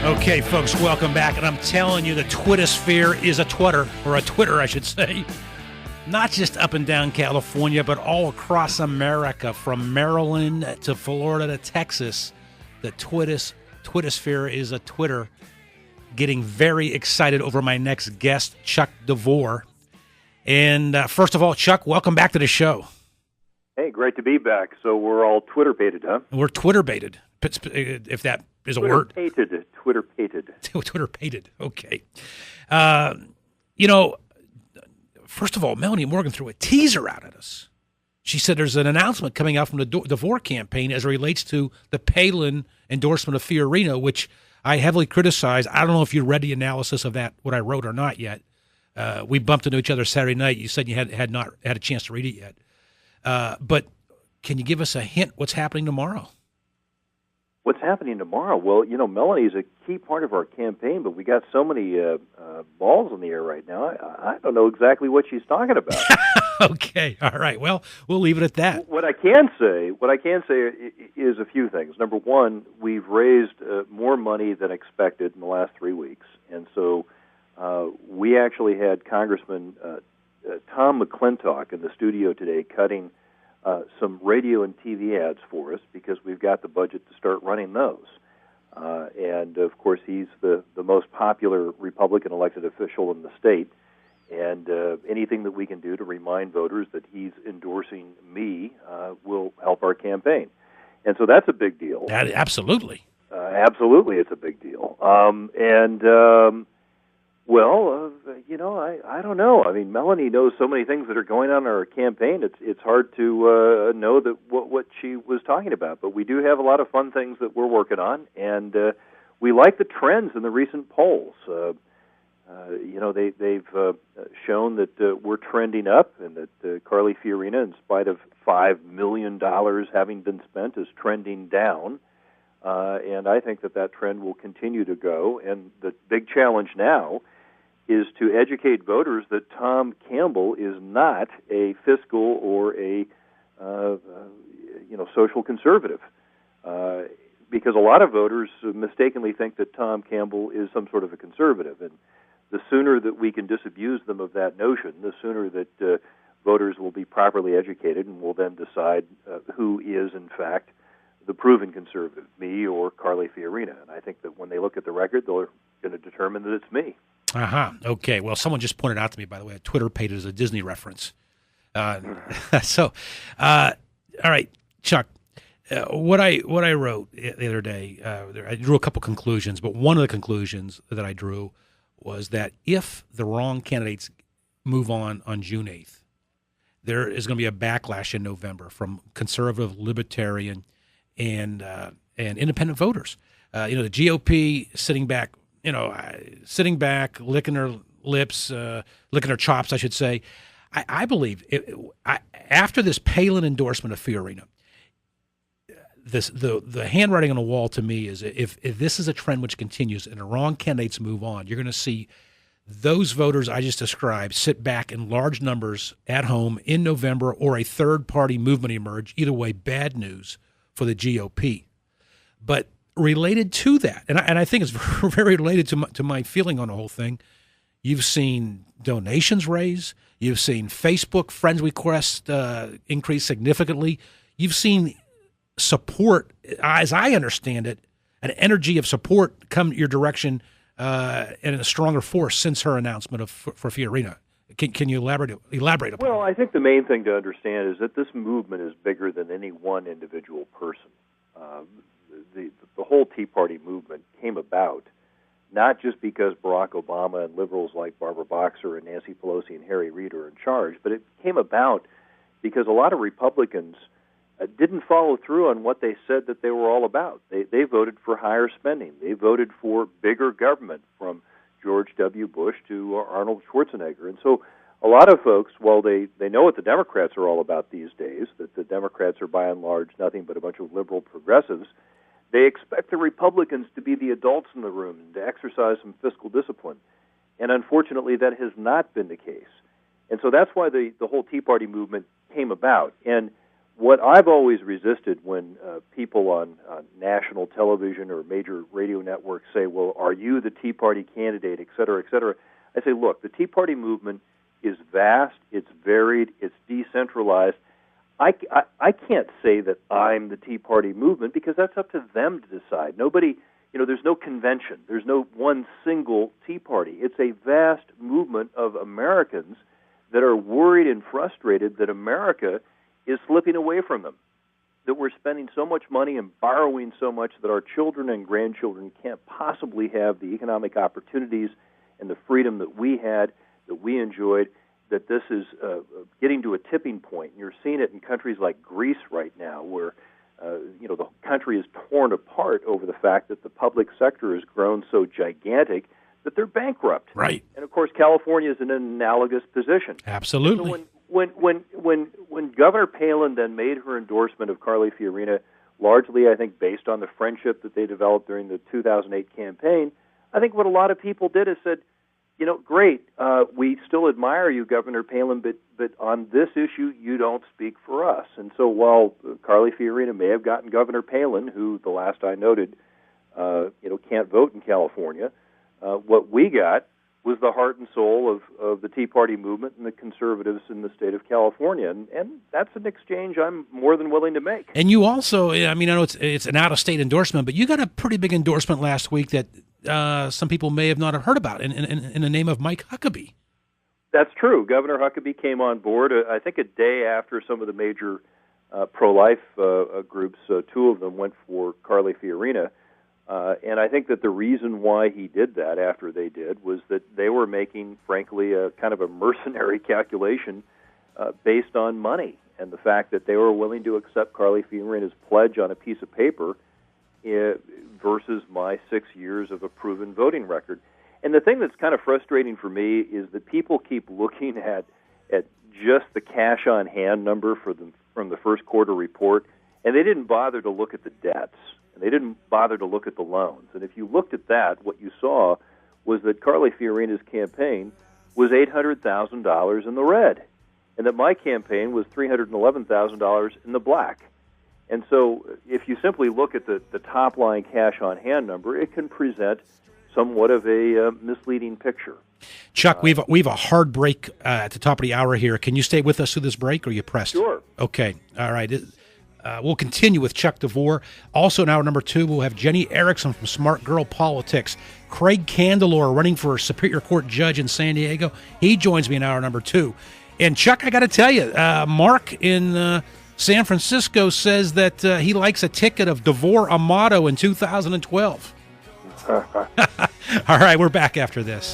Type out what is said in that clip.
Okay, folks, welcome back. And I'm telling you, the Twittersphere is a Twitter, or a Twitter, I should say. Not just up and down California, but all across America, from Maryland to Florida to Texas. The Twittersphere is a Twitter. Getting very excited over my next guest, Chuck DeVore. And first of all, Chuck, welcome back to the show. Hey, great to be back. So we're all Twitter-baited, huh? We're Twitter-baited, if that is a word. Twitter-baited. Twitter-baited, okay. First of all, Melanie Morgan threw a teaser out at us. She said there's an announcement coming out from the DeVore campaign as it relates to the Palin endorsement of Fiorina, which I heavily criticized. I don't know if you read the analysis of that, what I wrote or not yet. We bumped into each other Saturday night. You said you had not had a chance to read it yet. But can you give us a hint what's happening tomorrow? What's happening tomorrow? Well, Melanie is a key part of our campaign, but we got so many balls in the air right now. I don't know exactly what she's talking about. Okay, all right. Well, we'll leave it at that. What I can say is a few things. Number one, we've raised more money than expected in the last 3 weeks, and so we actually had Congressman Tom McClintock in the studio today cutting some radio and TV ads for us because we've got the budget to start running those. And, of course, he's the most popular Republican elected official in the state. And anything that we can do to remind voters that he's endorsing me will help our campaign. And so that's a big deal. Absolutely. Absolutely, it's a big deal. I don't know. I mean, Melanie knows so many things that are going on in our campaign. It's hard to know that what she was talking about. But we do have a lot of fun things that we're working on, and we like the trends in the recent polls. They've shown that we're trending up, and that Carly Fiorina, in spite of $5 million having been spent, is trending down. And I think that trend will continue to go. And the big challenge now is to educate voters that Tom Campbell is not a fiscal or a social conservative, because a lot of voters mistakenly think that Tom Campbell is some sort of a conservative. And the sooner that we can disabuse them of that notion, the sooner that voters will be properly educated and will then decide who is, in fact, the proven conservative, me or Carly Fiorina. And I think that when they look at the record, they're going to determine that it's me. Okay. Well, someone just pointed out to me, by the way, a Twitter page is a Disney reference. All right, Chuck, what I wrote the other day, I drew a couple conclusions, but one of the conclusions that I drew was that if the wrong candidates move on June 8th, there is going to be a backlash in November from conservative, libertarian, and independent voters. The GOP sitting back, licking their lips, licking their chops, I should say. I believe after this Palin endorsement of Fiorina, the handwriting on the wall to me is if this is a trend which continues and the wrong candidates move on, you're going to see those voters I just described sit back in large numbers at home in November, or a third-party movement emerge. Either way, bad news for the GOP. But related to that, and I think it's very related to my feeling on the whole thing, you've seen donations raise. You've seen Facebook friends requests increase significantly. You've seen support, as I understand it, an energy of support come your direction and a stronger force since her announcement for Fiorina. Can you elaborate upon that? Well, I think the main thing to understand is that this movement is bigger than any one individual person. The whole Tea Party movement came about not just because Barack Obama and liberals like Barbara Boxer and Nancy Pelosi and Harry Reid are in charge, but it came about because a lot of Republicans didn't follow through on what they said that they were all about. They voted for higher spending. They voted for bigger government, from George W. Bush to Arnold Schwarzenegger. And so a lot of folks, while they know what the Democrats are all about these days, that the Democrats are by and large nothing but a bunch of liberal progressives, they expect the Republicans to be the adults in the room and to exercise some fiscal discipline. And unfortunately, that has not been the case. And so that's why the whole Tea Party movement came about. And what I've always resisted when people on national television or major radio networks say, well, are you the Tea Party candidate, et cetera, I say, look, the Tea Party movement is vast, it's varied, it's decentralized. I can't say that I'm the Tea Party movement because that's up to them to decide. Nobody, there's no convention. There's no one single Tea Party. It's a vast movement of Americans that are worried and frustrated that America is slipping away from them, that we're spending so much money and borrowing so much that our children and grandchildren can't possibly have the economic opportunities and the freedom that we had, that we enjoyed, that this is getting to a tipping point. And you're seeing it in countries like Greece right now where the country is torn apart over the fact that the public sector has grown so gigantic that they're bankrupt. Right. And, of course, California is in an analogous position. Absolutely. So when Governor Palin then made her endorsement of Carly Fiorina, largely, I think, based on the friendship that they developed during the 2008 campaign, I think what a lot of people did is said, great, we still admire you, Governor Palin, but on this issue, you don't speak for us. And so while Carly Fiorina may have gotten Governor Palin, who, the last I noted, can't vote in California, what we got was the heart and soul of the Tea Party movement and the conservatives in the state of California. And that's an exchange I'm more than willing to make. And you also, I know it's an out-of-state endorsement, but you got a pretty big endorsement last week that some people may have not have heard about in the name of Mike Huckabee. That's true. Governor Huckabee came on board, I think, a day after some of the major pro-life groups. Two of them went for Carly Fiorina. And I think that the reason why he did that after they did was that they were making, frankly, a kind of a mercenary calculation based on money and the fact that they were willing to accept Carly Fiorina's pledge on a piece of paper versus my 6 years of a proven voting record. And the thing that's kind of frustrating for me is that people keep looking at just the cash on hand number from the first quarter report, and they didn't bother to look at the debts. And they didn't bother to look at the loans. And if you looked at that, what you saw was that Carly Fiorina's campaign was $800,000 in the red, and that my campaign was $311,000 in the black. And so if you simply look at the top-line cash-on-hand number, it can present somewhat of a misleading picture. Chuck, we have a hard break at the top of the hour here. Can you stay with us through this break, or are you pressed? Sure. Okay. All right. We'll continue with Chuck DeVore. Also in hour number 2, we'll have Jenny Erickson from Smart Girl Politics. Craig Candelore, running for Superior Court judge in San Diego. He joins me in hour number 2. And Chuck, I got to tell you, Mark in San Francisco says that he likes a ticket of DeVore Amato in 2012. All right, we're back after this.